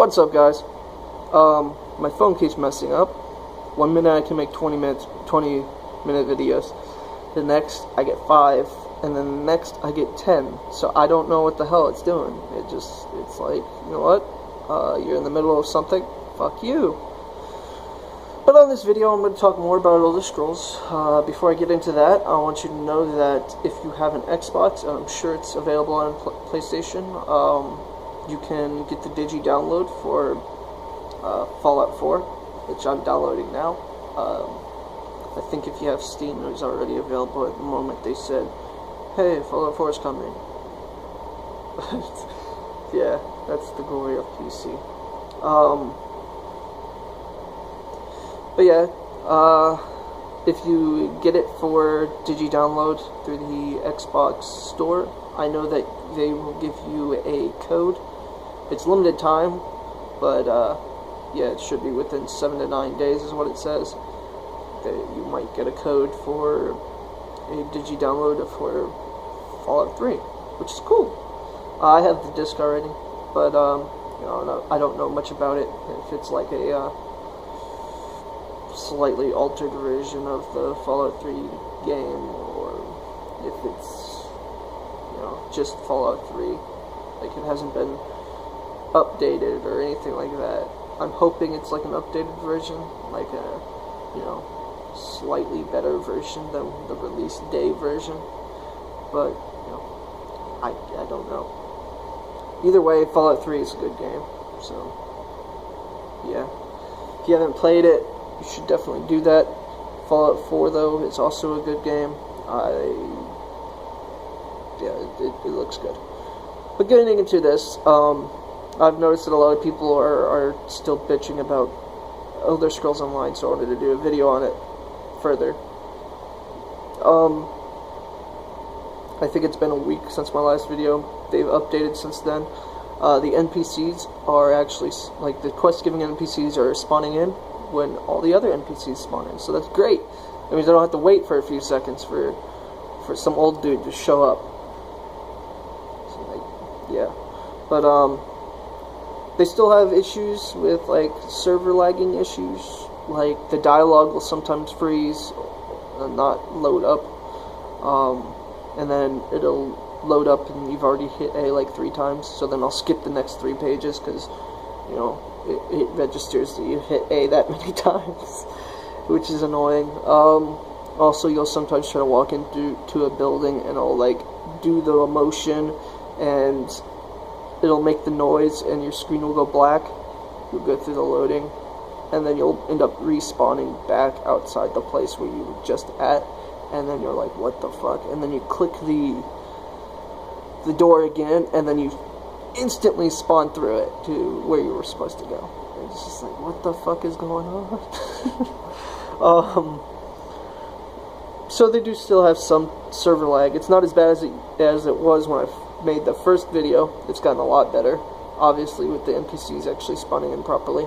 What's up, guys? My phone keeps messing up. 1 minute I can make 20-minute videos. The next I get 5, and then the next I get 10. So I don't know what the hell it's doing. It's like, you know what? You're in the middle of something. Fuck you. But on this video, I'm going to talk more about Elder Scrolls. Before I get into that, I want you to know that if you have an Xbox, I'm sure it's available on PlayStation. You can get the Digi download for Fallout 4, which I'm downloading now. I think if you have Steam, it was already available at the moment they said, hey, Fallout 4 is coming. Yeah, that's the glory of PC. But yeah, if you get it for Digi download through the Xbox store, I know that they will give you a code. It's limited time, but yeah, it should be within 7 to 9 days is what it says. That you might get a code for a Digi download for Fallout 3, which is cool. I have the disc already, but you know, I don't know much about it. If it's like a slightly altered version of the Fallout 3 game, or if it's, you know, just Fallout 3, like it hasn't been updated or anything like that. I'm hoping it's like an updated version, like a, you know, slightly better version than the release day version, but, you know, I don't know. Either way, Fallout 3 is a good game, so, yeah. If you haven't played it, you should definitely do that. Fallout 4, though, is also a good game. Yeah, it looks good. But getting into this, I've noticed that a lot of people are still bitching about Elder Scrolls Online, so I wanted to do a video on it further. I think it's been a week since my last video. They've updated since then. The NPCs are actually, like, the quest-giving NPCs are spawning in when all the other NPCs spawn in, so that's great. That means I don't have to wait for a few seconds for some old dude to show up. So, like, yeah. But, they still have issues with, like, server lagging issues. Like, the dialogue will sometimes freeze and not load up. And then it'll load up and you've already hit A like 3 times. So then I'll skip the next 3 pages because, you know, it registers that you've hit A that many times, which is annoying. Also, you'll sometimes try to walk into a building and it'll, like, do the motion and it'll make the noise and your screen will go black. You'll go through the loading and then you'll end up respawning back outside the place where you were just at, and then you're like, what the fuck? And then you click the door again and then you instantly spawn through it to where you were supposed to go. It's just like, what the fuck is going on? So they do still have some server lag. It's not as bad as it was when I made the first video. It's gotten a lot better, obviously, with the NPCs actually spawning in properly.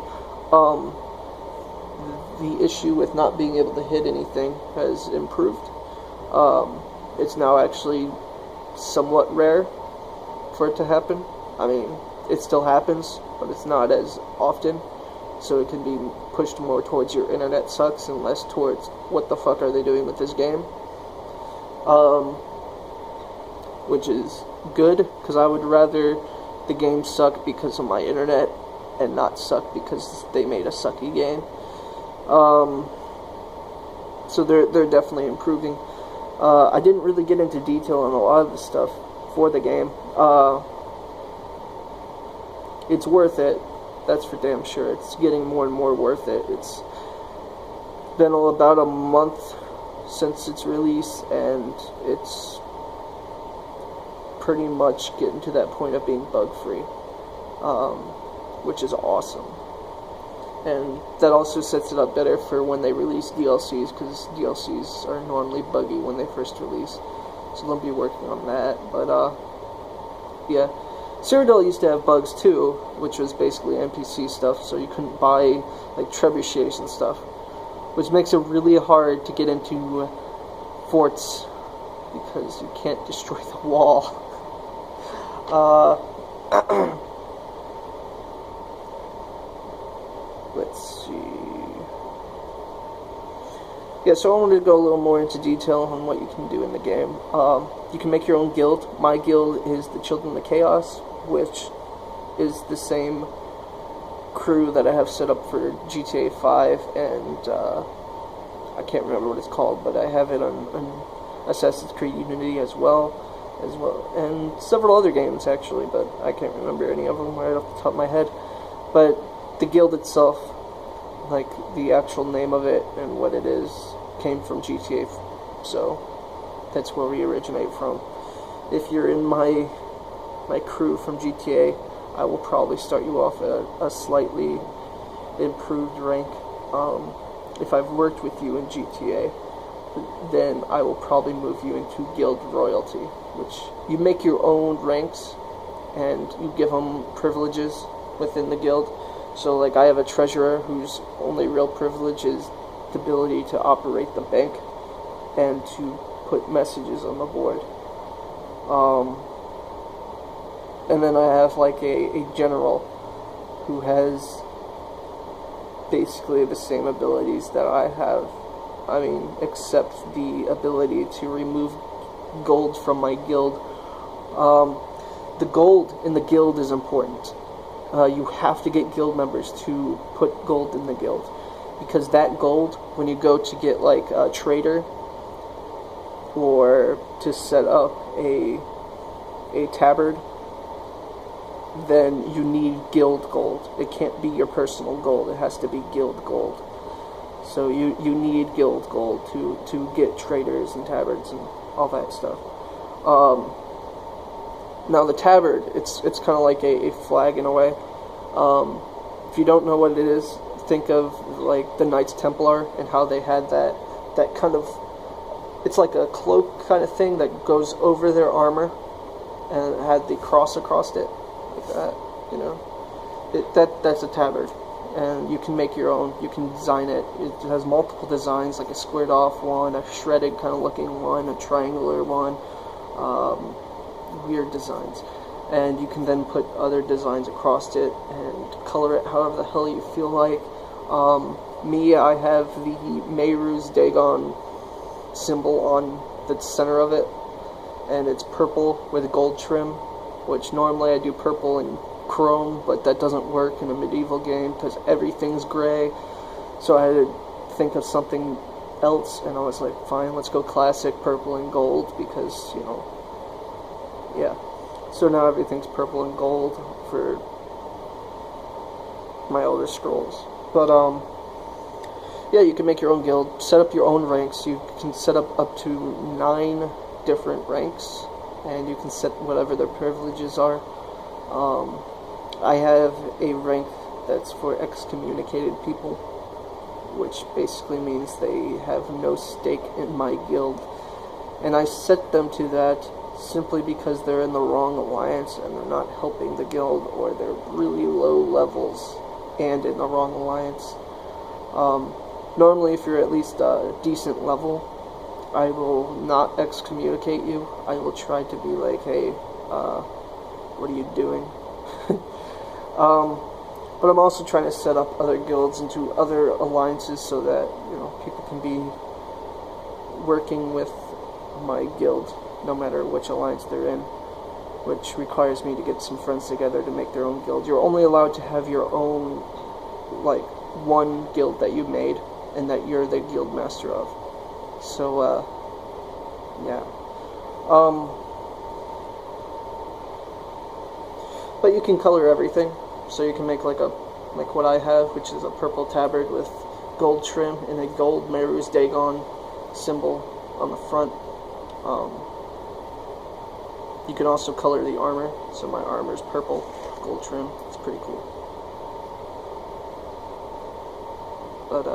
The issue with not being able to hit anything has improved. It's now actually somewhat rare for it to happen. I mean, it still happens, but it's not as often, so it can be pushed more towards your internet sucks and less towards what the fuck are they doing with this game. Which is good, because I would rather the game suck because of my internet and not suck because they made a sucky game. So they're definitely improving. I didn't really get into detail on a lot of the stuff for the game. It's worth it, that's for damn sure. It's getting more and more worth it. It's been about a month since its release, and it's pretty much getting to that point of being bug-free, which is awesome. And that also sets it up better for when they release DLCs, because DLCs are normally buggy when they first release. So they'll be working on that. But, yeah. Cyrodiil used to have bugs too, which was basically NPC stuff, so you couldn't buy, like, trebuchets and stuff. Which makes it really hard to get into forts, because you can't destroy the wall. let's see. Yeah, so I wanted to go a little more into detail on what you can do in the game. You can make your own guild. My guild is the Children of Chaos, which is the same crew that I have set up for GTA 5, and I can't remember what it's called, but I have it on Assassin's Creed Unity as well, and several other games actually, but I can't remember any of them right off the top of my head. But the guild itself, like the actual name of it and what it is, came from GTA, so that's where we originate from. If you're in my crew from GTA, I will probably start you off at a slightly improved rank. If I've worked with you in GTA, then I will probably move you into Guild Royalty, which you make your own ranks and you give them privileges within the guild. So like I have a treasurer whose only real privilege is the ability to operate the bank and to put messages on the board. And then I have like a general who has basically the same abilities that I have. I mean, except the ability to remove gold from my guild. The gold in the guild is important. You have to get guild members to put gold in the guild, because that gold, when you go to get like a trader or to set up a tabard, then you need guild gold. It can't be your personal gold. It has to be guild gold. So you need guild gold to get traders and tabards and all that stuff. Now the tabard, it's kind of like a flag in a way. If you don't know what it is, think of like the Knights Templar and how they had that kind of, it's like a cloak kind of thing that goes over their armor and it had the cross across it, like that, you know. That's a tabard, and you can make your own. You can design it. It has multiple designs, like a squared off one, a shredded kind of looking one, a triangular one, weird designs. And you can then put other designs across it and color it however the hell you feel like. Me, I have the Mehru's Dagon symbol on the center of it, and it's purple with gold trim, which normally I do purple and chrome, but that doesn't work in a medieval game because everything's gray. So I had to think of something else, and I was like, fine, let's go classic purple and gold, because, you know, yeah. So now everything's purple and gold for my Elder Scrolls. But, yeah, you can make your own guild, set up your own ranks. You can set up to 9 different ranks, and you can set whatever their privileges are. I have a rank that's for excommunicated people, which basically means they have no stake in my guild. And I set them to that simply because they're in the wrong alliance and they're not helping the guild, or they're really low levels and in the wrong alliance. Normally, if you're at least a decent level, I will not excommunicate you. I will try to be like, hey, what are you doing? But I'm also trying to set up other guilds into other alliances so that, you know, people can be working with my guild no matter which alliance they're in, which requires me to get some friends together to make their own guild. You're only allowed to have your own, like, one guild that you made and that you're the guild master of. So, yeah. But you can color everything. So you can make like what I have, which is a purple tabard with gold trim and a gold Mehru's Dagon symbol on the front. You can also color the armor. So my armor is purple, gold trim. It's pretty cool. But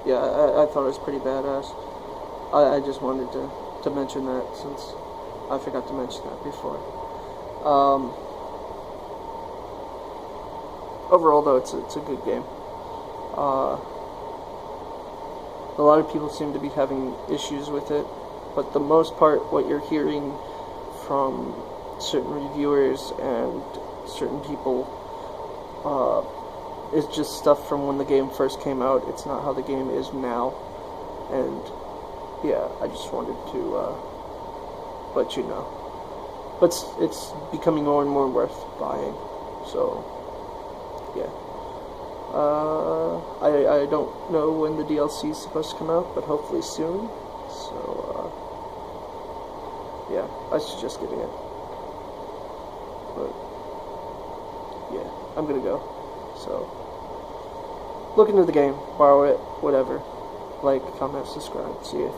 yeah, I thought it was pretty badass. I just wanted to mention that, since I forgot to mention that before. Overall, though, it's a good game. A lot of people seem to be having issues with it, but the most part, what you're hearing from certain reviewers and certain people. It's just stuff from when the game first came out. It's not how the game is now. And yeah, I just wanted to let you know. But it's becoming more and more worth buying. So yeah. I don't know when the DLC is supposed to come out, but hopefully soon. So yeah, I suggest getting it. But yeah, I'm gonna go. So look into the game, borrow it, whatever. Like, comment, subscribe. See ya.